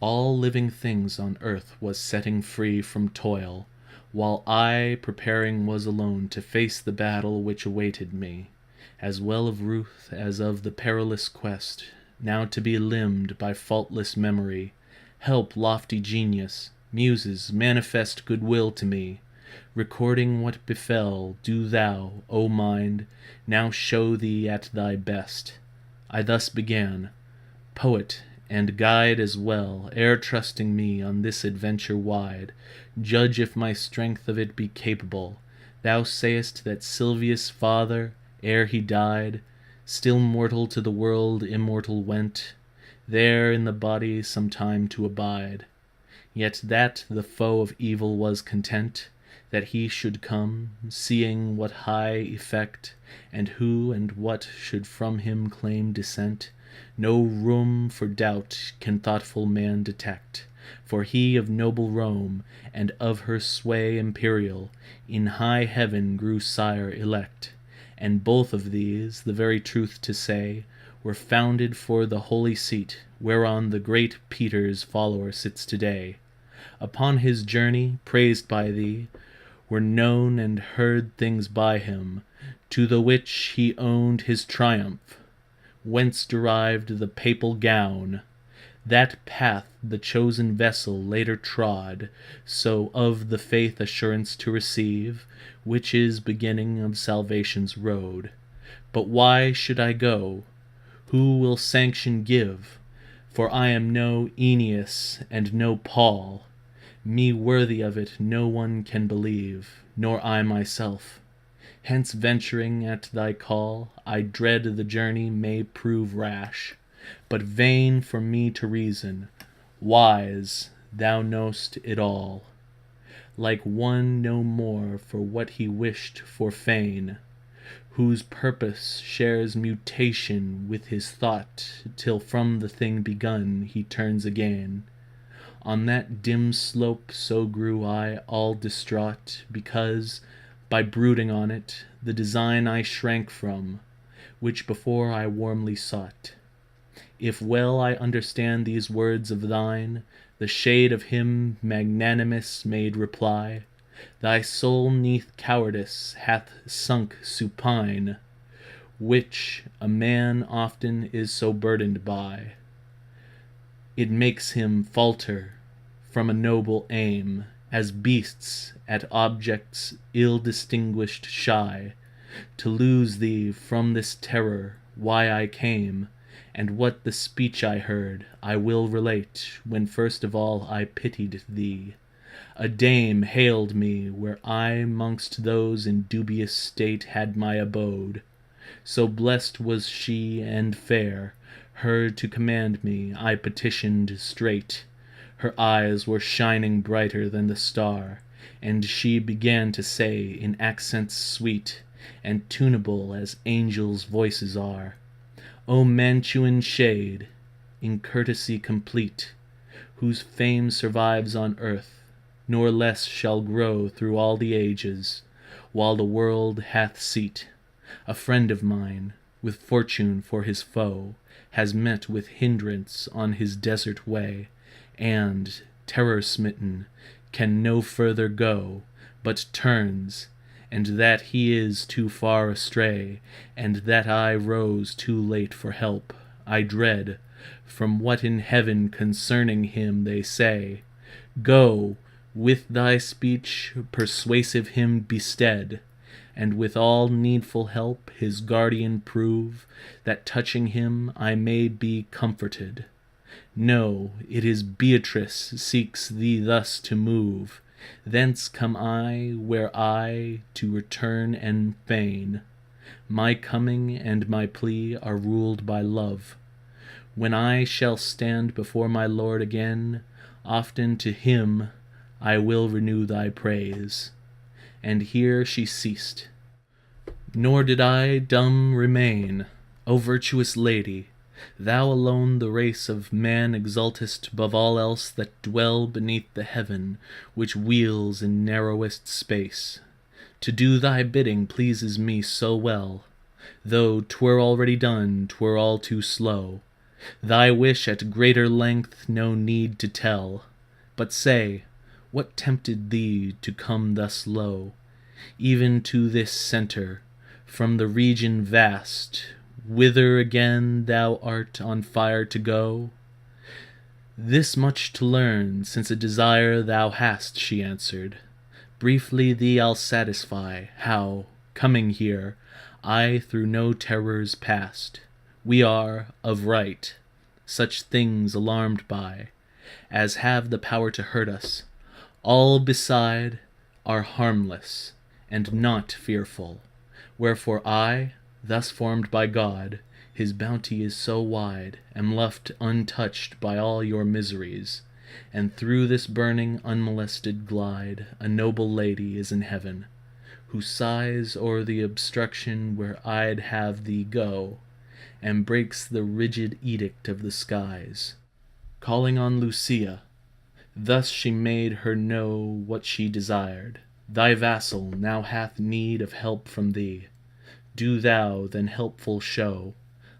All living things on earth was setting free from toil, while I preparing was alone to face the battle which awaited me, as well of ruth as of the perilous quest, now to be limned by faultless memory. Help, lofty genius, muses, manifest goodwill to me. Recording what befell, do thou, O mind, now show thee at thy best. I thus began, poet and guide as well, ere trusting me on this adventure wide. Judge if my strength of it be capable. Thou sayest that Silvius' father, ere he died, still mortal to the world immortal went, there in the body some time to abide. Yet that the foe of evil was content, that he should come, seeing what high effect, and who and what should from him claim descent, no room for doubt can thoughtful man detect, for he of noble Rome, and of her sway imperial, in high heaven grew sire elect. And both of these, the very truth to say, were founded for the holy seat, whereon the great Peter's follower sits today. Upon his journey, praised by thee, were known and heard things by him, to the which he owned his triumph, whence derived the papal gown. That path the chosen vessel later trod, so of the faith assurance to receive, which is beginning of salvation's road. But why should I go? Who will sanction give? For I am no Aeneas and no Paul. Me worthy of it no one can believe, nor I myself. Hence venturing at thy call, I dread the journey may prove rash, but vain for me to reason. Wise, thou know'st it all. Like one no more for what he wished for fain, whose purpose shares mutation with his thought, till from the thing begun he turns again. On that dim slope so grew I all distraught, because, by brooding on it, the design I shrank from, which before I warmly sought. If well I understand these words of thine, the shade of him magnanimous made reply, thy soul 'neath cowardice hath sunk supine, which a man often is so burdened by. It makes him falter from a noble aim, as beasts at objects ill distinguished shy. To lose thee from this terror, why I came, and what the speech I heard, I will relate. When first of all I pitied thee, a dame hailed me where I mongst those in dubious state had my abode. So blessed was she and fair, her to command me I petitioned straight. Her eyes were shining brighter than the star, and she began to say in accents sweet, and tunable as angels' voices are, O Mantuan shade, in courtesy complete, whose fame survives on earth, nor less shall grow through all the ages, while the world hath seat. A friend of mine, with fortune for his foe, has met with hindrance on his desert way, and, terror-smitten, can no further go, but turns, and that he is too far astray, and that I rose too late for help, I dread, from what in heaven concerning him they say. Go, with thy speech persuasive him bestead, and with all needful help his guardian prove, that touching him I may be comforted. No, it is Beatrice seeks thee thus to move. Thence come I, where I to return and fain. My coming and my plea are ruled by love. When I shall stand before my Lord again, often to him I will renew thy praise. And here she ceased. Nor did I dumb remain. O virtuous lady, thou alone the race of man exaltest above all else that dwell beneath the heaven, which wheels in narrowest space. To do thy bidding pleases me so well, though 'twere already done, 'twere all too slow. Thy wish at greater length no need to tell, but say, what tempted thee to come thus low, even to this centre, from the region vast, whither again thou art on fire to go? This much to learn, since a desire thou hast, she answered. Briefly thee I'll satisfy, how, coming here, I through no terrors passed. We are, of right, such things alarmed by, as have the power to hurt us. All beside are harmless, and not fearful. Wherefore I, thus formed by God, his bounty is so wide, am left untouched by all your miseries, and through this burning unmolested glide a noble lady is in heaven, who sighs o'er the obstruction where I'd have thee go, and breaks the rigid edict of the skies. Calling on Lucia, thus she made her know what she desired. Thy vassal now hath need of help from thee. Do thou then helpful show.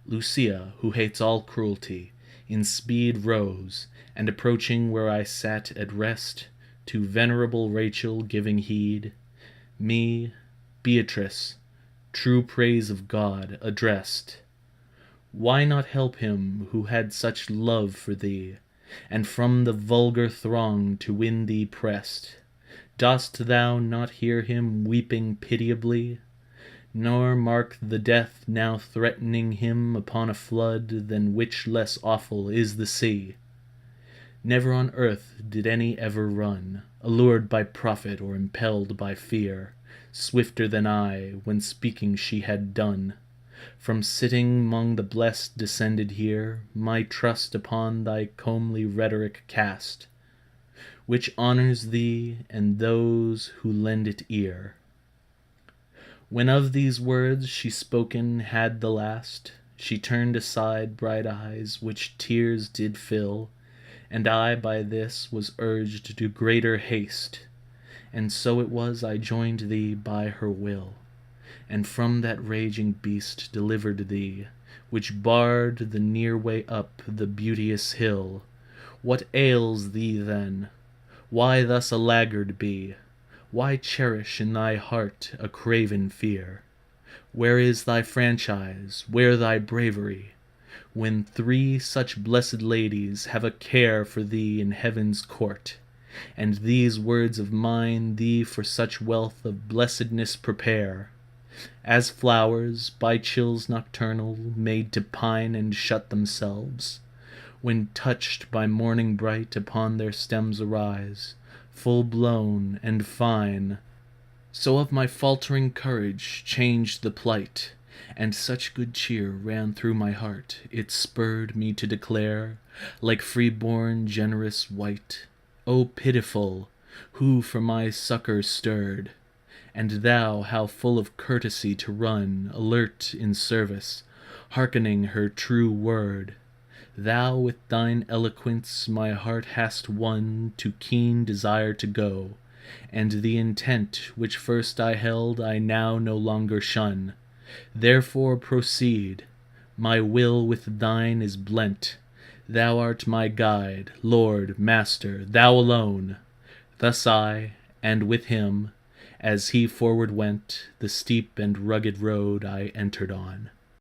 Lucia, who hates all cruelty, in speed rose, and approaching where I sat at rest, to venerable Rachel giving heed, me, Beatrice, true praise of God, addressed. Why not help him who had such love for thee, and from the vulgar throng to win thee pressed? Dost thou not hear him weeping pitiably, nor mark the death now threatening him upon a flood than which less awful is the sea? Never on earth did any ever run, allured by profit or impelled by fear, swifter than I, when speaking she had done. From sitting 'mong the blest descended here, my trust upon thy comely rhetoric cast, which honors thee and those who lend it ear. When of these words she spoken had the last, she turned aside bright eyes which tears did fill, and I by this was urged to greater haste, and so it was I joined thee by her will, and from that raging beast delivered thee, which barred the near way up the beauteous hill. What ails thee then? Why thus a laggard be? Why cherish in thy heart a craven fear? Where is thy franchise, where thy bravery, when three such blessed ladies have a care for thee in heaven's court, and these words of mine thee for such wealth of blessedness prepare, as flowers, by chills nocturnal, made to pine and shut themselves, when touched by morning bright upon their stems arise, full blown and fine. So of my faltering courage changed the plight, and such good cheer ran through my heart, it spurred me to declare, like free-born generous wight, O pitiful, who for my succor stirred, and thou how full of courtesy to run, alert in service, hearkening her true word. Thou with thine eloquence my heart hast won to keen desire to go, and the intent which first I held I now no longer shun. Therefore proceed, my will with thine is blent. Thou art my guide, Lord, Master, thou alone. Thus I, and with him, as he forward went, the steep and rugged road I entered on.